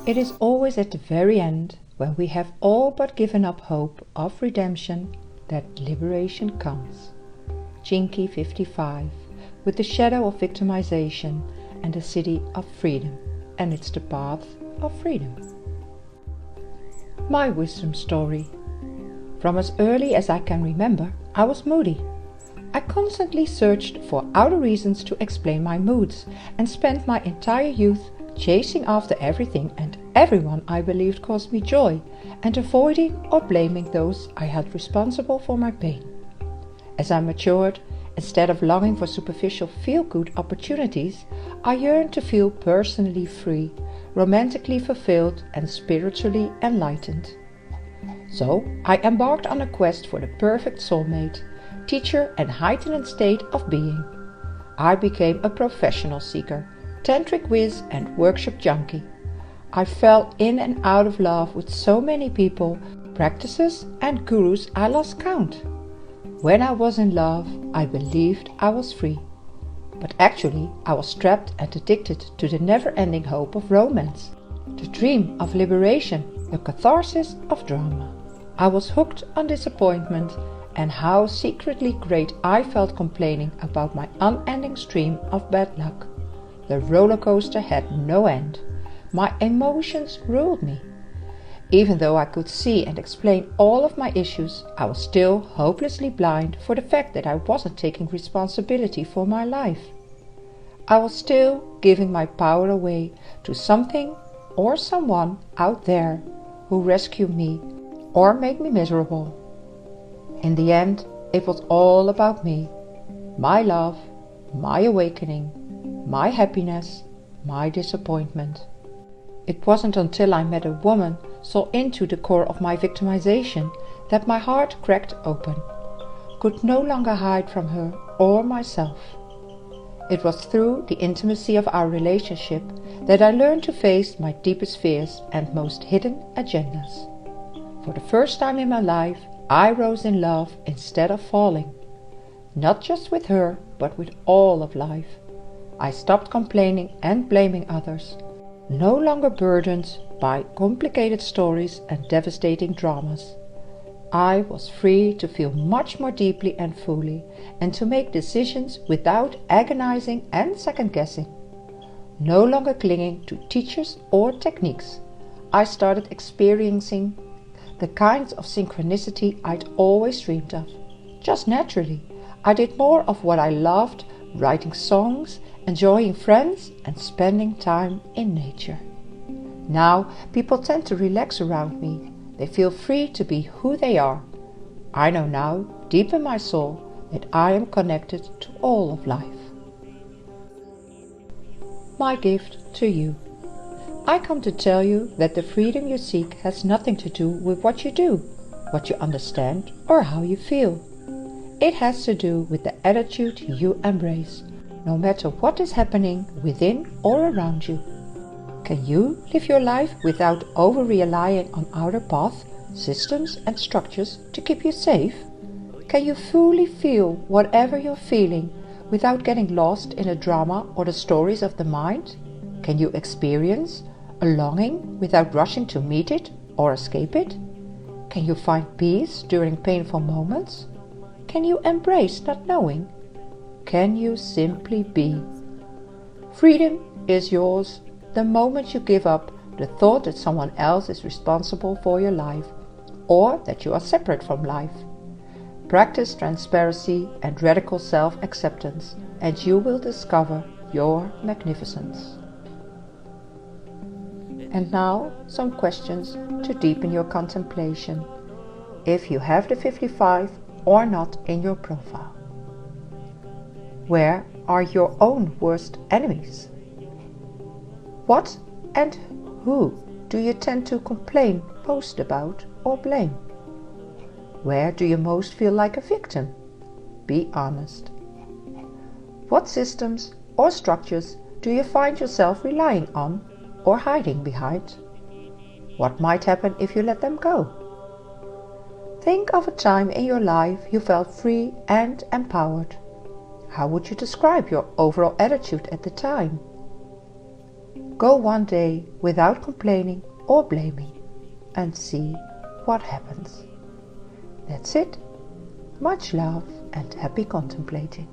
It is always at the very end, when we have all but given up hope of redemption, that liberation comes. Chinky 55, with the shadow of victimization and the city of freedom, and it's the path of freedom. My wisdom story. From as early as I can remember, I was moody. I constantly searched for outer reasons to explain my moods and spent my entire youth chasing after everything and everyone I believed caused me joy, and avoiding or blaming those I held responsible for my pain. As I matured, instead of longing for superficial feel-good opportunities, I yearned to feel personally free, romantically fulfilled, and spiritually enlightened. So I embarked on a quest for the perfect soulmate, teacher, and heightened state of being. I became a professional seeker, tantric whiz, and workshop junkie. I fell in and out of love with so many people, practices, and gurus I lost count. When I was in love, I believed I was free. But actually, I was trapped and addicted to the never-ending hope of romance, the dream of liberation, the catharsis of drama. I was hooked on disappointment, and how secretly great I felt complaining about my unending stream of bad luck. The roller coaster had no end. My emotions ruled me. Even though I could see and explain all of my issues, I was still hopelessly blind for the fact that I wasn't taking responsibility for my life. I was still giving my power away to something or someone out there who rescued me or made me miserable. In the end, it was all about me, my love, my awakening, my happiness, my disappointment. It wasn't until I met a woman so into the core of my victimization that my heart cracked open, could no longer hide from her or myself. It was through the intimacy of our relationship that I learned to face my deepest fears and most hidden agendas. For the first time in my life, I rose in love instead of falling, not just with her, but with all of life. I stopped complaining and blaming others, no longer burdened by complicated stories and devastating dramas. I was free to feel much more deeply and fully, and to make decisions without agonizing and second-guessing. No longer clinging to teachers or techniques, I started experiencing the kinds of synchronicity I'd always dreamed of. Just naturally, I did more of what I loved, writing songs, enjoying friends, and spending time in nature. Now, people tend to relax around me. They feel free to be who they are. I know now, deep in my soul, that I am connected to all of life. My gift to you. I come to tell you that the freedom you seek has nothing to do with what you do, what you understand, or how you feel. It has to do with the attitude you embrace, no matter what is happening within or around you. Can you live your life without over-relying on outer paths, systems, and structures to keep you safe? Can you fully feel whatever you're feeling without getting lost in a drama or the stories of the mind? Can you experience a longing without rushing to meet it or escape it? Can you find peace during painful moments? Can you embrace not knowing? Can you simply be? Freedom is yours the moment you give up the thought that someone else is responsible for your life, or that you are separate from life. Practice transparency and radical self-acceptance, and you will discover your magnificence. And now, some questions to deepen your contemplation, if you have the 55 or not in your profile. Where are your own worst enemies? What and who do you tend to complain most about or blame? Where do you most feel like a victim? Be honest. What systems or structures do you find yourself relying on or hiding behind? What might happen if you let them go? Think of a time in your life you felt free and empowered. How would you describe your overall attitude at the time? Go one day without complaining or blaming and see what happens. That's it. Much love and happy contemplating.